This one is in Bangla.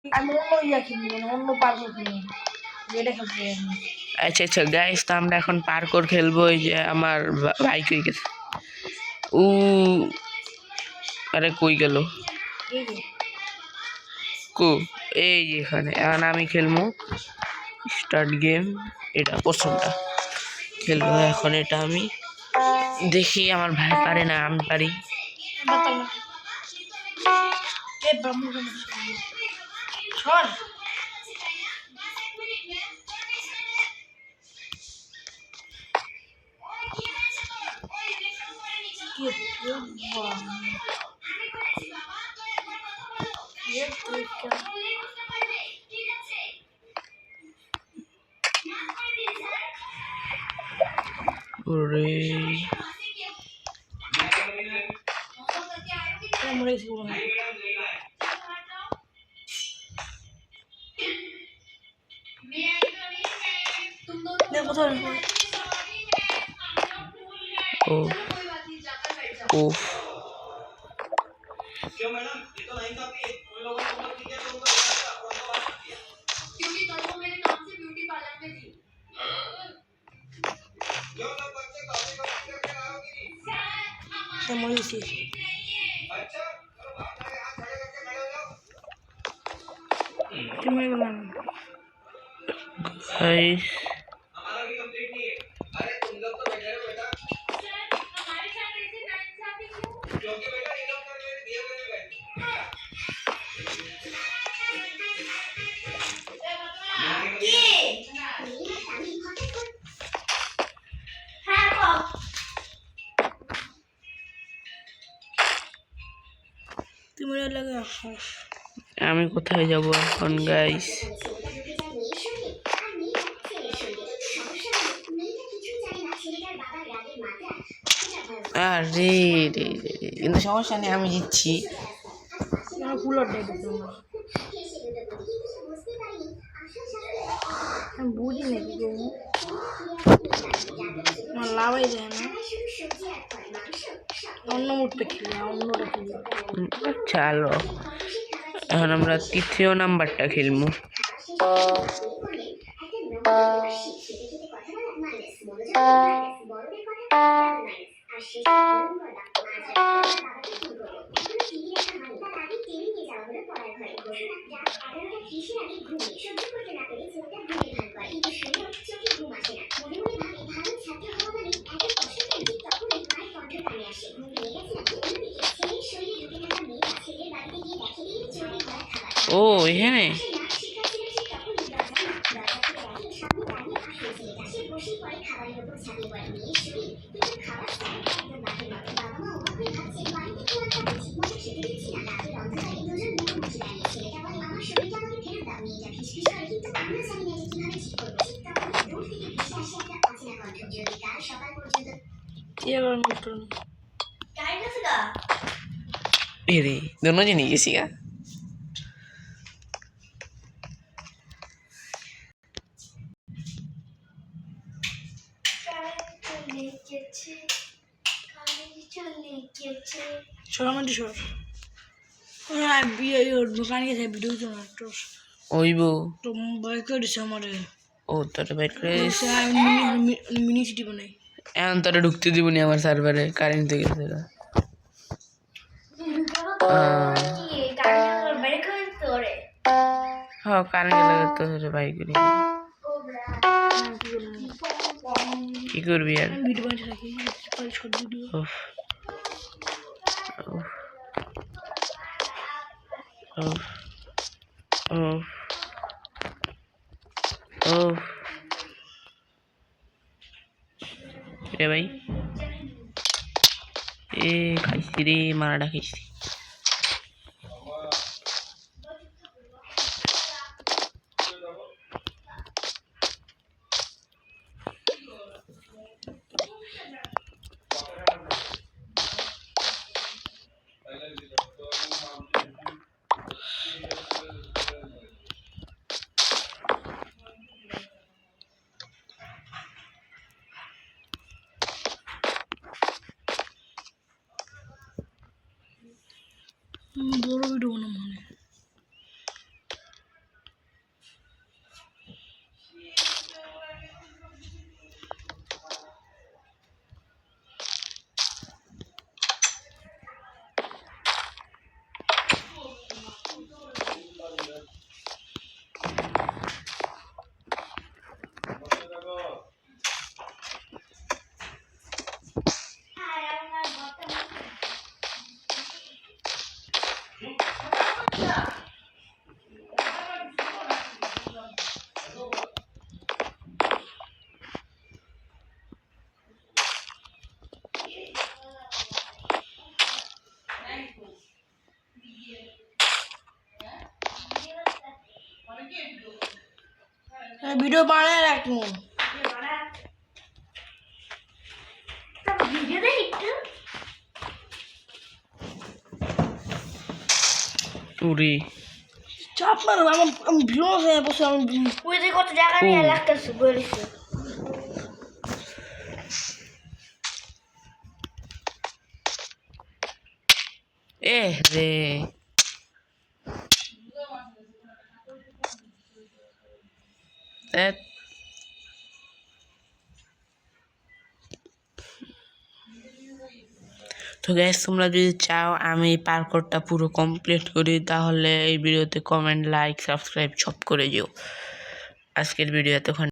আমি অন্য ইয়া খেলবো না, অন্য পার্কে খেলবো, যেটা খেলতে চাই আমি। আচ্ছা আচ্ছা গাইস, তো আমরা এখন পার্কর খেলবো। এই যে আমার বাইক হয়ে গেছে। উ আরে কই গেল এই যে কো? এই যে এখানে। এখন আমি খেলবো স্টার্ট গেম। এটা প্রথমটা খেলবো এখন। এটা আমি দেখি আমার ভাই পারে না, আমি পারি। বাতাল না এ ব্রাহ্মণ সর কি বাহ ये तो क्या ওরে मरे इसको बोलना देखो तो ও ও क्यों मैडम ये तो नहीं काफी उन लोगों ने ऊपर किया तो उनको बात किया क्योंकि कल वो मेरे नाम से ब्यूटी पार्लर में थी जो लोग बच्चे कॉफी का पिक्चर के आओगी ये मरे इसी अच्छा चलो बात करें हाथ खड़े करके खड़े हो जाओ ये मरे बोलना गाइस हमारा भी कंप्लीट नहीं है अरे तुम लोग तो बैठे रहो बेटा हमारे साथ ऐसे नाइंसाफी क्यों क्योंकि बेटा ये लोग कर रहे दिया करने बैठे तुम्हारे लगा আমি কোথায় যাব এখন গাইস? আরে রে রে রে, কিন্তু সমস্যা নেই, আমি জিতছি। मैं कूलर दे देता हूँ मैं बूझ नहीं की कहूँ मैं लावाई जाए ना অন্য মুডটা খেলি অন্যটা খেলি চলো এখন আমরা তৃতীয় নাম্বারটা খেলবো। ও এখানে এবার নতুন रे दोनों जने गেছি গা। solamente short ah biya yo dukani ke video to na to ওইবো to bike ko dise amare ও তোর বাইক করে mini city banai এখন তোরা ঢুকতে দিবনি আমার সার্ভারে, কারেন্ট থেকে গেছে গা। হ্যাঁ কারেন্ট লাগে তো বাইক করে কি করবি আর? video banai rakhi short video উফ, উফ, উফ, উফ, উফ। রে ভাই এ খাইছি রে, মারাটা খাইছি। ভিডিও বানায় রাখবো। উরি চাপ মারো, আমি ভিডিও হয়ে বসে আমি ওই যে কত জায়গা নিয়ে লাগতেছে বলিস এ রে ধ্যাৎ। তো গ্যাস তোমরা যদি চাও আমি এই পার্করটা পুরো কমপ্লিট করি তাহলে এই ভিডিওতে কমেন্ট লাইক সাবস্ক্রাইব সব করে যেও। আজকের ভিডিও এতক্ষণ